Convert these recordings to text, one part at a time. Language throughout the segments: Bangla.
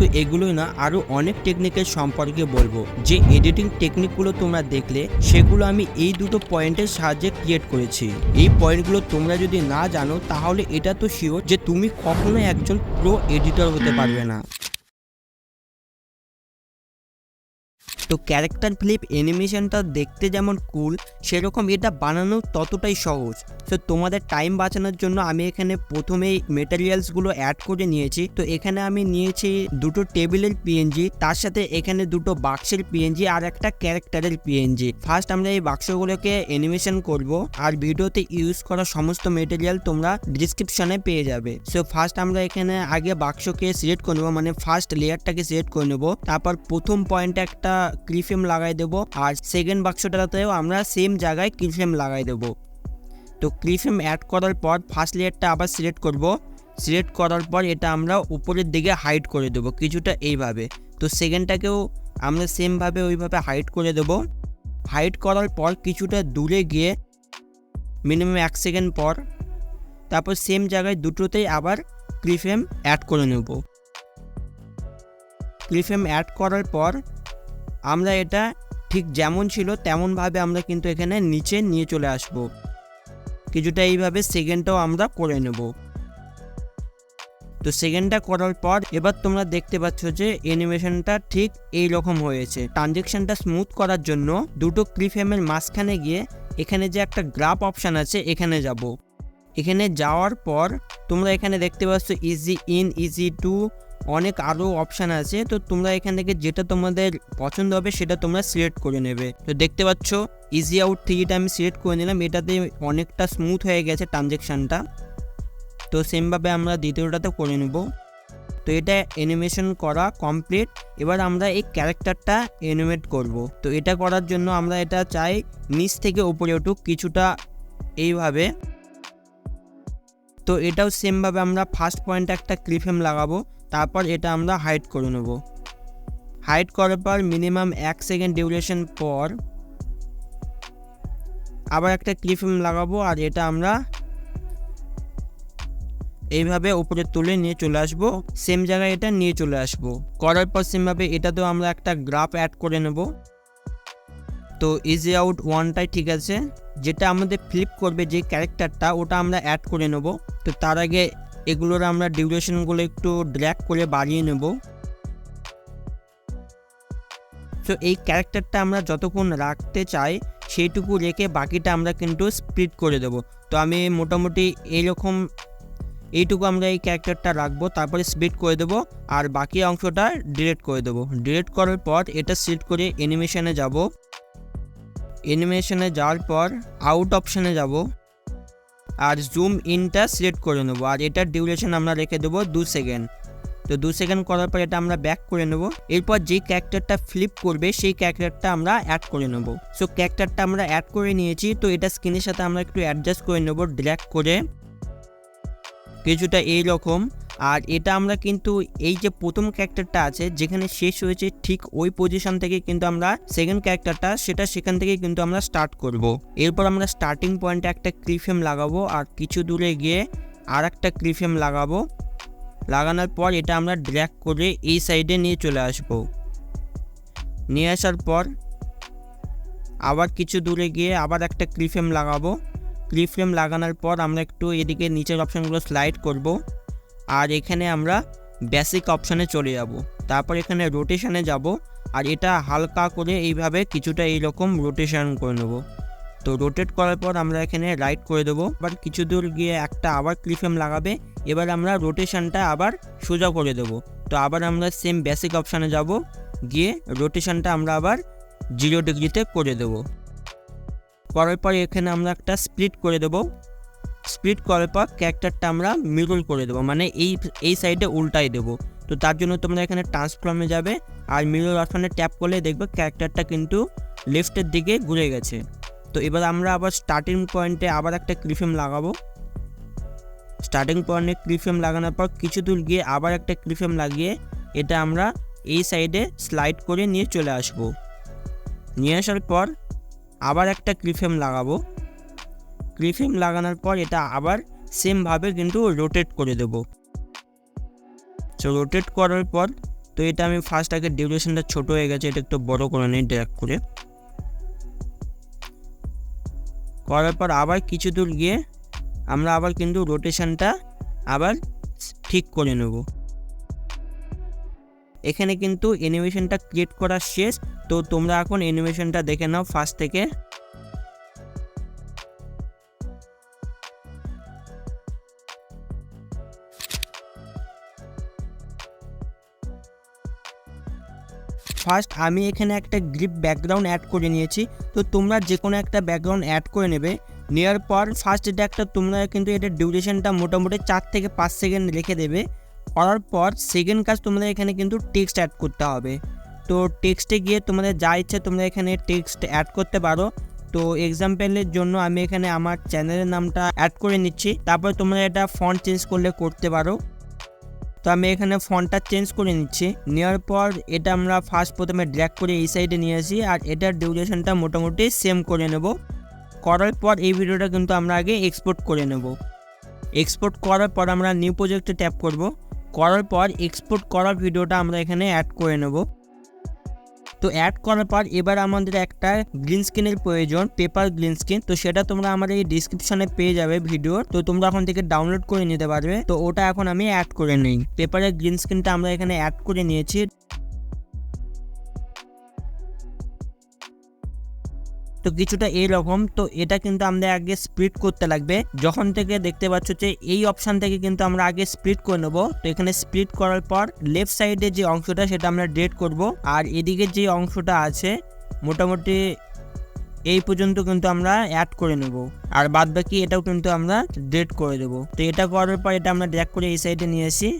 কিন্তু এগুলোই না, আরও অনেক টেকনিকের সম্পর্কে বলবো, যে এডিটিং টেকনিকগুলো তোমরা দেখলে সেগুলো আমি এই দুটো পয়েন্টের সাহায্যে ক্রিয়েট করেছি। এই পয়েন্টগুলো তোমরা যদি না জানো তাহলে এটা তো শিওর যে তুমি কখনো একজন প্রো এডিটর হতে পারবে না। তো ক্যারেক্টার ফ্লিপ অ্যানিমেশনটা দেখতে যেমন কুল, সেরকম এটা বানানো ততটাই সহজ। তো তোমাদের টাইম বাঁচানোর জন্য আমি এখানে প্রথমেই মেটেরিয়ালসগুলো অ্যাড করে নিয়েছি। তো এখানে আমি নিয়েছি দুটো টেবিলের পিএনজি, তার সাথে এখানে দুটো বাক্সের পিএনজি আর একটা ক্যারেক্টারের পিএনজি। ফার্স্ট আমরা এই বাক্সগুলোকে অ্যানিমেশন করব, আর ভিডিওতে ইউজ করা সমস্ত মেটেরিয়াল তোমরা ডিসক্রিপশনে পেয়ে যাবে। সো ফার্স্ট আমরা এখানে আগে বাক্সকে সিলেক্ট করে নেবো, মানে ফার্স্ট লেয়ারটাকে সিলেক্ট করে নেবো। তারপর প্রথম পয়েন্টে একটা কিফ্রেম লাগাই দেবো, আর সেকেন্ড বাক্সটাতেও আমরা সেম জায়গায় কিফ্রেম লাগাই দেবো। তো কিফ্রেম অ্যাড করার পর ফার্স্ট লেয়ারটা আবার সিলেক্ট করব, সিলেক্ট করার পর এটা আমরা উপরের দিকে হাইড করে দেবো কিছুটা এইভাবে। তো সেকেন্ডটাকেও আমরা সেমভাবে ওইভাবে হাইড করে দেবো। হাইড করার পর কিছুটা দূরে গিয়ে মিনিমাম 1 সেকেন্ড পর তারপর সেম জায়গায় দুটোতেই আবার কিফ্রেম অ্যাড করে নেব। কিফ্রেম অ্যাড করার পর আমরা এটা ঠিক যেমন ছিল তেমনভাবে আমরা কিন্তু এখানে নিচে নিয়ে চলে আসব। কিছুটা এইভাবে সেকেন্ডটাও আমরা করে নেব। তো সেকেন্ডটা করার পর এবার তোমরা দেখতে পাচ্ছ যে অ্যানিমেশনটা ঠিক এই রকম হয়েছে। ট্রানজেকশনটা স্মুথ করার জন্য দুটো কিফ্রেমের মাঝখানে গিয়ে এখানে যে একটা গ্রাফ অপশান আছে এখানে যাব। এখানে যাওয়ার পর তোমরা এখানে দেখতে পাচ্ছ ইজি ইন, ইজি টু, অনেক আরও অপশান আছে। তো তোমরা এখান থেকে যেটা তোমাদের পছন্দ হবে সেটা তোমরা সিলেক্ট করে নেবে। তো দেখতে পাচ্ছ ইজি আউট 3টা আমি সিলেক্ট করে নিলাম, এটাতে অনেকটা স্মুথ হয়ে গেছে ট্রানজেকশানটা। তো সেমভাবে আমরা দ্বিতীয়টাতে করে নেব। তো এটা অ্যানিমেশন করা কমপ্লিট। এবার আমরা এই ক্যারেক্টারটা অ্যানিমেট করব। তো এটা করার জন্য আমরা এটা চাই নিচ থেকে উপরে উঠুক কিছুটা এইভাবে। তো এটাও সেমভাবে আমরা ফার্স্ট পয়েন্টে একটা কিফ্রেম লাগাবো, তারপর এটা আমরা হাইড করে নেব। হাইড করার পর মিনিমাম 1 সেকেন্ড ডিউরেশন পর আবার একটা কিফ্রেম লাগাবো, আর এটা আমরা এইভাবে উপরে তুলে নিয়ে চলে আসবো, সেম জায়গায় এটা নিয়ে চলে আসবো। করার পর সেমভাবে এটাতেও আমরা একটা গ্রাফ অ্যাড করে নেব। তো ইজি আউট 1টাই ঠিক আছে, যেটা আমাদের ফ্লিপ করবে যে ক্যারেক্টারটা ওটা আমরা অ্যাড করে নেব। তো তার আগে এগুলোর আমরা ডিউরেশনগুলো একটু ড্র্যাগ করে বাড়িয়ে নেব। তো এই ক্যারেক্টারটা আমরা যতক্ষণ রাখতে চাই সেইটুকু রেখে বাকিটা আমরা কিন্তু স্প্লিট করে দেব। তো আমি মোটামুটি এইটুকু আমরা এই ক্যারেক্টারটা রাখবো, তারপরে স্প্লিট করে দেবো, আর বাকি অংশটা ডিলিট করে দেবো। ডিলিট করার পর এটা সিলেক্ট করে অ্যানিমেশনে যাব। অ্যানিমেশনে যাওয়ার পর আউট অপশানে যাব, আর জুম ইনটা সিলেক্ট করে নেব, আর এটার ডিউরেশন আমরা রেখে দেবো 2 সেকেন্ড। তো 2 সেকেন্ড করার পর এটা আমরা ব্যাক করে নেব। এরপর যে ক্যারেক্টারটা ফ্লিপ করবে সেই ক্যারেক্টারটা আমরা অ্যাড করে নেব। সো ক্যারেক্টারটা আমরা অ্যাড করে নিয়েছি। তো এটা স্ক্রিনের সাথে আমরা একটু অ্যাডজাস্ট করে নেব ড্র্যাগ করে কিছুটা এইরকম। আর এটা আমরা কিন্তু এই যে প্রথম ক্যারেক্টারটা আছে যেখানে শেষ হয়েছে ঠিক ওই পজিশন থেকে কিন্তু আমরা সেকেন্ড ক্যারেক্টারটা সেখান থেকে কিন্তু আমরা স্টার্ট করব। এরপর আমরা স্টার্টিং পয়েন্টে একটা কিফ্রেম লাগাবো, আর কিছু দূরে গিয়ে আর একটা কিফ্রেম লাগাবো। লাগানোর পর এটা আমরা ড্র্যাগ করে এই সাইডে নিয়ে চলে আসব। নিয়ে আসার পর আবার কিছু দূরে গিয়ে আবার একটা কিফ্রেম লাগাবো। কিফ্রেম লাগানোর পর আমরা একটু এদিকে নিচের অপশানগুলো স্লাইড করব, আর এখানে আমরা বেসিক অপশানে চলে যাব। তারপর এখানে রোটেশনে যাব, আর এটা হালকা করে এইভাবে কিছুটা এইরকম রোটেশন করে নেব। তো রোটেট করার পর আমরা এখানে রাইট করে দেবো। আবার কিছু দূর গিয়ে একটা আবার কিফ্রেম লাগাবে। এবার আমরা রোটেশনটা আবার সোজা করে দেবো। তো আবার আমরা সেম বেসিক অপশানে যাব, গিয়ে রোটেশনটা আমরা আবার 0 ডিগ্রিতে করে দেবো। করার পর এখানে আমরা একটা স্প্লিট করে দেবো। স্প্লিট করার পর ক্যারেক্টারটা আমরা মিরর করে দেবো, মানে এই সাইডে উল্টাই দেবো। তো তার জন্য তোমরা এখানে ট্রান্সফর্মে যাবে, আর মিরর অপশানে ট্যাপ করলে দেখবে ক্যারেক্টারটা কিন্তু লেফটের দিকে ঘুরে গেছে। তো এবার আমরা আবার স্টার্টিং পয়েন্টে আবার একটা কিফ্রেম লাগাবো। স্টার্টিং পয়েন্টে কিফ্রেম লাগানোর পর কিছু দূর গিয়ে আবার একটা কিফ্রেম লাগিয়ে এটা আমরা এই সাইডে স্লাইড করে নিয়ে চলে আসব। নিয়ে আসার পর আবার একটা কিফ্রেম লাগাবো। কিফ্রেম লাগানোর পর এটা আবার সেমভাবে কিন্তু রোটেট করে দেব। সো রোটেট করার পর তো এটা আমি ফার্স্ট আগে ডিউরেশনটা ছোট হয়ে গেছে, এটা একটু বড় করে নিই ড্র্যাগ করে। করার পর আবার কিছু দূর গিয়ে আমরা আবার কিন্তু রোটেশনটা আবার ঠিক করে নেব। এখানে কিন্তু অ্যানিমেশনটা ক্রিয়েট করা শেষ। তো তোমরা এখন অ্যানিমেশনটা দেখে নাও ফার্স্ট থেকে। ফার্স্ট আমি এখানে একটা গ্রিপ ব্যাকগ্রাউন্ড অ্যাড করে নিয়েছি। তো তোমরা যে কোনো একটা ব্যাকগ্রাউন্ড অ্যাড করে নেবে। নেওয়ার পর ফার্স্ট এটা একটা তোমরা কিন্তু এটা ডিউরেশনটা মোটামুটি 4 থেকে 5 সেকেন্ড রেখে দেবে। করার পর সেকেন্ড কাজ তোমাদের এখানে কিন্তু টেক্সট অ্যাড করতে হবে। তো টেক্সটে গিয়ে তোমাদের যা ইচ্ছে তোমরা এখানে টেক্সট অ্যাড করতে পারো। তো এক্সাম্পলের জন্য আমি এখানে আমার চ্যানেলের নামটা অ্যাড করে নিচ্ছি। তারপর তোমরা এটা ফন্ট চেঞ্জ করলে করতে পারো। তো আমি এখানে ফন্টটা চেঞ্জ করে নিচ্ছি। নেওয়ার পর এটা আমরা ফার্স্ট প্রথমে ড্র্যাগ করে এই সাইডে নিয়ে আসি আর এটার ডিউরেশনটা মোটামুটি সেম করে নেব। করার পর এই ভিডিওটা কিন্তু আমরা আগে এক্সপোর্ট করে নেব। এক্সপোর্ট করার পর আমরা নিউ প্রজেক্টে ট্যাপ করব। করার পর এক্সপোর্ট করা ভিডিওটা আমরা এখানে অ্যাড করে নেব। তো অ্যাড করার পর এবার আমাদের একটা গ্রিন স্ক্রিনের প্রয়োজন, পেপার গ্রিন স্ক্রিন। তো সেটা তোমরা আমার এই ডিসক্রিপশনে পেয়ে যাবে ভিডিও। তো তোমরা এখন থেকে ডাউনলোড করে নিতে পারবে। তো ওটা এখন আমি অ্যাড করে নিই। পেপারের গ্রিন স্ক্রিনটা আমরা এখানে অ্যাড করে নিয়েছি। তো কিছুটা এইরকম। তো এটা কিন্তু আমরা আগে স্প্লিট করতে লাগবে। যখন থেকে দেখতে পাচ্ছ যে এই অপশান থেকে কিন্তু আমরা আগে স্প্লিট করে নেবো। তো এখানে স্প্লিট করার পর লেফট সাইডে যে অংশটা সেটা আমরা ডিলিট করব। আর এদিকে যে অংশটা আছে মোটামুটি এই পর্যন্ত কিন্তু আমরা অ্যাড করে নেব। আর বাদ বাকি এটাও কিন্তু আমরা ডিলিট করে দেবো। তো এটা করার পর এটা আমরা ড্র্যাগ করে এই সাইডে নিয়ে আসি।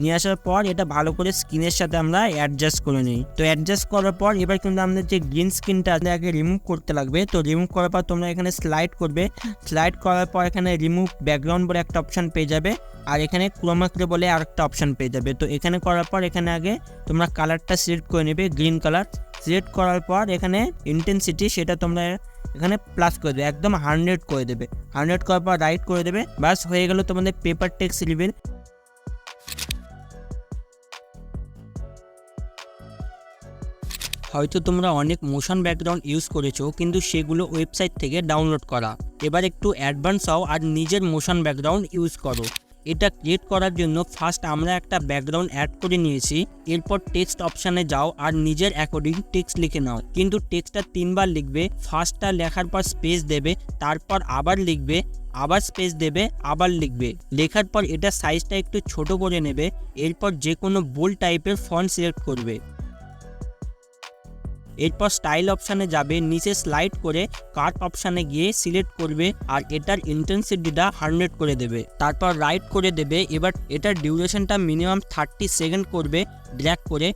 নিয়ে আসার পর এটা ভালো করে স্ক্রিনের সাথে আমরা অ্যাডজাস্ট করে নিই। তো অ্যাডজাস্ট করার পর এবার কিন্তু আমাদের যে গ্রিন স্ক্রিনটা আগে রিমুভ করতে লাগবে। তো রিমুভ করার পর তোমরা এখানে স্লাইড করবে। স্লাইড করার পর এখানে রিমুভ ব্যাকগ্রাউন্ড বলে একটা অপশান পেয়ে যাবে। আর এখানে ক্রোমা কি বলে আরেকটা অপশান পেয়ে যাবে। তো এখানে করার পর এখানে আগে তোমরা কালারটা সিলেক্ট করে নেবে, গ্রিন কালার। সিলেক্ট করার পর এখানে ইন্টেন্সিটি সেটা তোমরা এখানে প্লাস করে দেবে, একদম 100 করে দেবে। 100 করার পর রাইট করে দেবে। বাস হয়ে গেল তোমাদের পেপার টেক্সট রিভিল। হয়তো তোমরা অনেক মোশন ব্যাকগ্রাউন্ড ইউজ করেছো কিন্তু সেগুলো ওয়েবসাইট থেকে ডাউনলোড করা। এবার একটু অ্যাডভান্স হও আর নিজের মোশন ব্যাকগ্রাউন্ড ইউজ করো। এটা ক্রিয়েট করার জন্য ফার্স্ট আমরা একটা ব্যাকগ্রাউন্ড অ্যাড করে নিয়েছি। এরপর টেক্সট অপশানে যাও আর নিজের অ্যাকর্ডিং টেক্সট লিখে নাও। কিন্তু টেক্সটটা 3 বার লিখবে। ফার্স্টটা লেখার পর স্পেস দেবে, তারপর আবার লিখবে, আবার স্পেস দেবে, আবার লিখবে। লেখার পর এটা সাইজটা একটু ছোট করে নেবে। এরপর যে কোনো বোল্ড টাইপের ফন্ট সিলেক্ট করবে। এরপর স্টাইল অপশানে যাবে, নিচে স্লাইড করে কাট অপশানে গিয়ে সিলেক্ট করবে আর এটার ইন্টেন্সিটিটা 100 করে দেবে। তারপর রাইট করে দেবে। এবার এটার ডিউরেশনটা মিনিমাম 30 সেকেন্ড করবে ড্র্যাগ করে।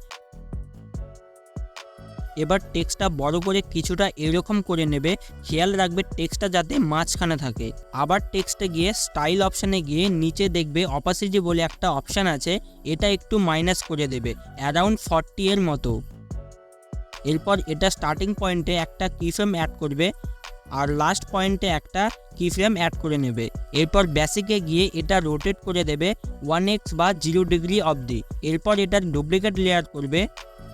এবার টেক্সটটা বড় করে কিছুটা এরকম করে নেবে। খেয়াল রাখবে টেক্সটটা যাতে মাঝখানে থাকে। আবার টেক্সটে গিয়ে স্টাইল অপশানে গিয়ে নিচে দেখবে অপাসিটি বলে একটা অপশান আছে, এটা একটু মাইনাস করে দেবে অ্যারাউন্ড 40 এর মতো। এরপর এটা স্টার্টিং পয়েন্টে একটা কিফ্রেম অ্যাড করবে আর লাস্ট পয়েন্টে একটা কিফ্রেম অ্যাড করে নেবে। এরপর বেসিকে গিয়ে এটা রোটেট করে দেবে 1x বা 0 ডিগ্রি অবধি। এরপর এটার ডুপ্লিকেট লেয়ার করবে,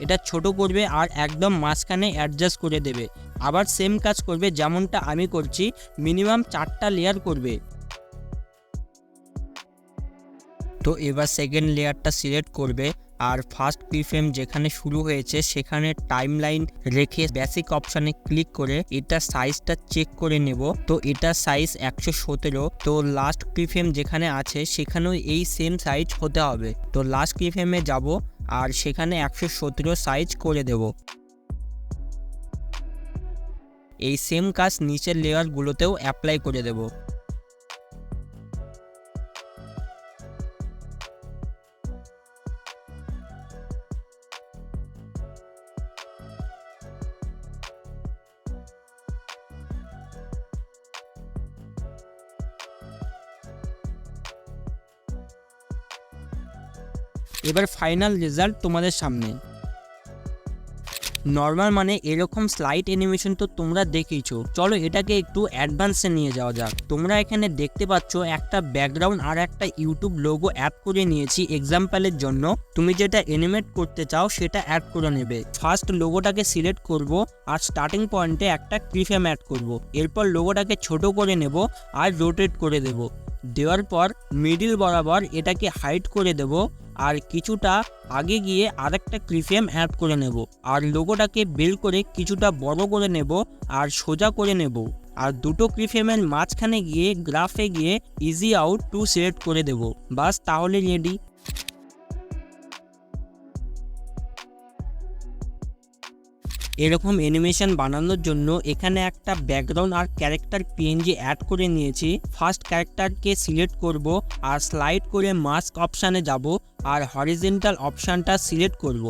এটা ছোট করবে আর একদম মাঝখানে অ্যাডজাস্ট করে দেবে। আবার সেম কাজ করবে যেমনটা আমি করছি, মিনিমাম 4টা লেয়ার করবে। তো এবার সেকেন্ড লেয়ারটা সিলেক্ট করবে আর ফার্স্ট কিফ্রেম যেখানে শুরু হয়েছে সেখানে টাইমলাইন রেখে বেসিক অপশানে ক্লিক করে এটা সাইজটা চেক করে নেব। তো এটা সাইজ 117। তো লাস্ট কিফ্রেম যেখানে আছে সেখানেও এই সেম সাইজ হতে হবে। তো লাস্ট কিফ্রেমে যাব আর সেখানে 117 সাইজ করে দেব। এই সেম কাজ নিচের লেয়ারগুলোতেও অ্যাপ্লাই করে দেব। এবার ফাইনাল রেজাল্ট তোমাদের সামনে। নর্মাল মানে এরকম স্লাইড অ্যানিমেশন তো তোমরা দেখেইছো, চলো এটাকে একটু অ্যাডভান্সে নিয়ে যাওয়া যাক। তোমরা এখানে দেখতে পাচ্ছ একটা ব্যাকগ্রাউন্ড আর একটা ইউটিউব লোগো অ্যাড করে নিয়েছি এক্সাম্পলের জন্য। তুমি যেটা অ্যানিমেট করতে চাও সেটা অ্যাড করে নেবে। ফার্স্ট লোগোটাকে সিলেক্ট করব আর স্টার্টিং পয়েন্টে একটা কিফ্রেম অ্যাড করব। এরপর লোগোটাকে ছোট করে নেব আর রোটেট করে দেব। দেওয়ার পর মিডিল বরাবর এটাকে হাইড করে দেব আর কিছুটা আগে গিয়ে আরেকটা কিফ্রেম অ্যাড করে নেব আর লোগোটাকে বেল করে কিছুটা বড় করে নেব আর সোজা করে নেব আর দুটো কিফ্রেমের মাঝখানে গিয়ে গ্রাফে গিয়ে ইজি আউট টু সিলেক্ট করে দেব। বাস তাহলে রেডি। এরকম অ্যানিমেশন বানানোর জন্য এখানে একটা ব্যাকগ্রাউন্ড আর ক্যারেক্টার পিএনজি অ্যাড করে নিয়েছি। ফার্স্ট ক্যারেক্টারকে সিলেক্ট করব আর স্লাইড করে মাস্ক অপশানে যাব আর হরিজন্টাল অপশানটা সিলেক্ট করব।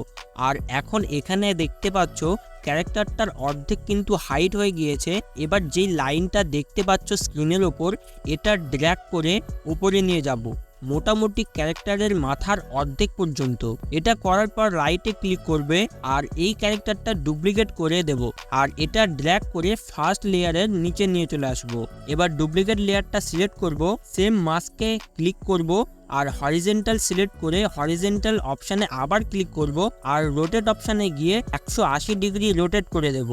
আর এখন এখানে দেখতে পাচ্ছ ক্যারেক্টারটার অর্ধেক কিন্তু হাইট হয়ে গিয়েছে। এবার যেই লাইনটা দেখতে পাচ্ছ স্ক্রিনের ওপর, এটা ড্র্যাগ করে উপরে নিয়ে যাব মোটামুটি ক্যারেক্টারের মাথার অর্ধেক পর্যন্ত। এটা করার পর রাইটে ক্লিক করবে আর এই ক্যারেক্টারটা ডুপ্লিকেট করে দেব আর এটা ড্র্যাগ করে ফার্স্ট লেয়ারের নিচে নিয়ে চলে আসবো। এবার ডুপ্লিকেট লেয়ারটা সিলেক্ট করব, সেম মাস্কে ক্লিক করব আর হরিজন্টাল সিলেক্ট করে হরিজন্টাল অপশানে আবার ক্লিক করব আর রোটেট অপশানে গিয়ে 180 ডিগ্রি রোটেট করে দেব।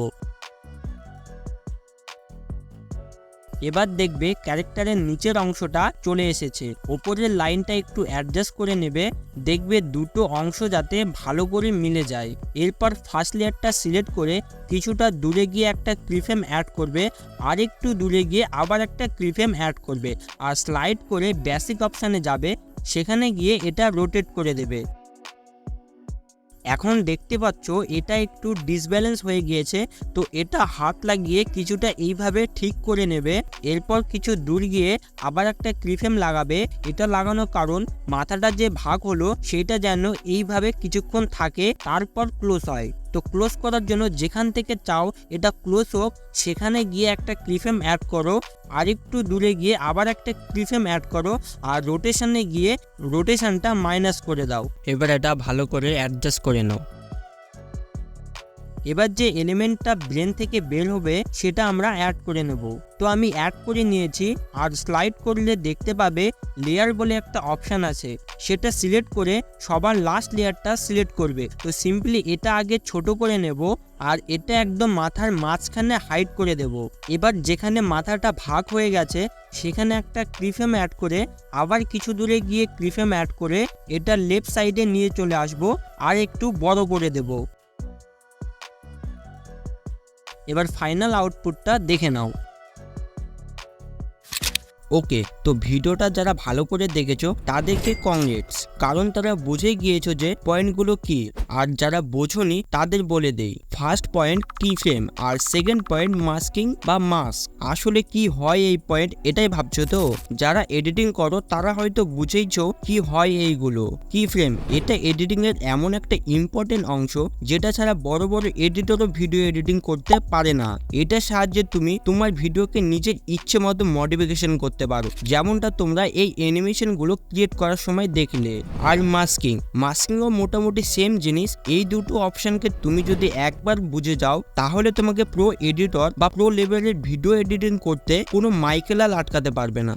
এবার দেখবে ক্যারেক্টারের নিচের অংশটা চলে এসেছে। ওপরের লাইনটা একটু অ্যাডজাস্ট করে নেবে, দেখবে দুটো অংশ যাতে ভালো করে মিলে যায়। এরপর ফার্স্ট লেয়ারটা সিলেক্ট করে কিছুটা দূরে গিয়ে একটা কিফ্রেম অ্যাড করবে আর একটু দূরে গিয়ে আবার একটা কিফ্রেম অ্যাড করবে আর স্লাইড করে বেসিক অপশানে যাবে, সেখানে গিয়ে এটা রোটেট করে দেবে। এখন দেখতে পাচ্ছ এটা একটু ডিসব্যালেন্স হয়ে গিয়েছে, তো এটা হাত লাগিয়ে কিছুটা এইভাবে ঠিক করে নেবে। এরপর কিছু দূর গিয়ে আবার একটা কিফ্রেম লাগাবে। এটা লাগানোর কারণ মাথাটা যে ভাগ হলো সেটা যেন এইভাবে কিছুক্ষণ থাকে তারপর ক্লোজ হয়। তো ক্লোজ করার জন্য যেখান থেকে চাও এটা ক্লোজ হোক সেখানে গিয়ে একটা কিফ্রেম অ্যাড করো, আর একটু দূরে গিয়ে আবার একটা কিফ্রেম অ্যাড করো আর রোটেশনে গিয়ে রোটেশনটা মাইনাস করে দাও। এবার এটা ভালো করে অ্যাডজাস্ট করে নাও। এবার যে এলিমেন্টটা ব্রেন থেকে বের হবে সেটা আমরা অ্যাড করে নেব। তো আমি অ্যাড করে নিয়েছি আর স্লাইড করলে দেখতে পাবে লেয়ার বলে একটা অপশান আছে, সেটা সিলেক্ট করে সবার লাস্ট লেয়ারটা সিলেক্ট করবে। তো সিম্পলি এটা আগে ছোট করে নেব আর এটা একদম মাথার মাঝখানে হাইড করে দেব। এবার যেখানে মাথাটা ভাগ হয়ে গেছে সেখানে একটা কিফ্রেম অ্যাড করে আবার কিছু দূরে গিয়ে কিফ্রেম অ্যাড করে এটা লেফট সাইডে নিয়ে চলে আসব আর একটু বড় করে দেব। এবার ফাইনাল আউটপুটটা দেখে নাও। ওকে, তো ভিডিওটা যারা ভালো করে দেখেছো তাদেরকে কংগ্রেটস, কারণ তারা বুঝে গিয়েছো যে পয়েন্টগুলো কি। আর যারা বোঝোনি তাদের বলে দেই, ফার্স্ট পয়েন্ট কিফ্রেম আর সেকেন্ড পয়েন্ট মাস্কিং বা মাস্ক। আসলে কি হয় এই পয়েন্ট এটাই ভাবছো তো? যারা এডিটিং করো তারা হয়তো বুঝেইছো কি হয় এইগুলো। কিফ্রেম এটা এডিটিং এর এমন একটা ইম্পর্টেন্ট অংশ যেটা ছাড়া বড় বড় এডিটরও ভিডিও এডিটিং করতে পারে না। এটার সাহায্যে তুমি তোমার ভিডিওকে নিজের ইচ্ছে মতো মডিফিকেশন করতে পারো, যেমনটা তোমরা এই অ্যানিমেশন গুলো ক্রিয়েট করার সময় দেখলে। আর মাস্কিংও মোটামুটি সেম জিনিস। এই দুটো অপশনকে তুমি যদি একবার বুঝে যাও তাহলে তোমাকে প্রো এডিটর বা প্রো লেভেলের ভিডিও এডিটিং করতে কোনো মাইকেলাল আটকাতে পারবে না।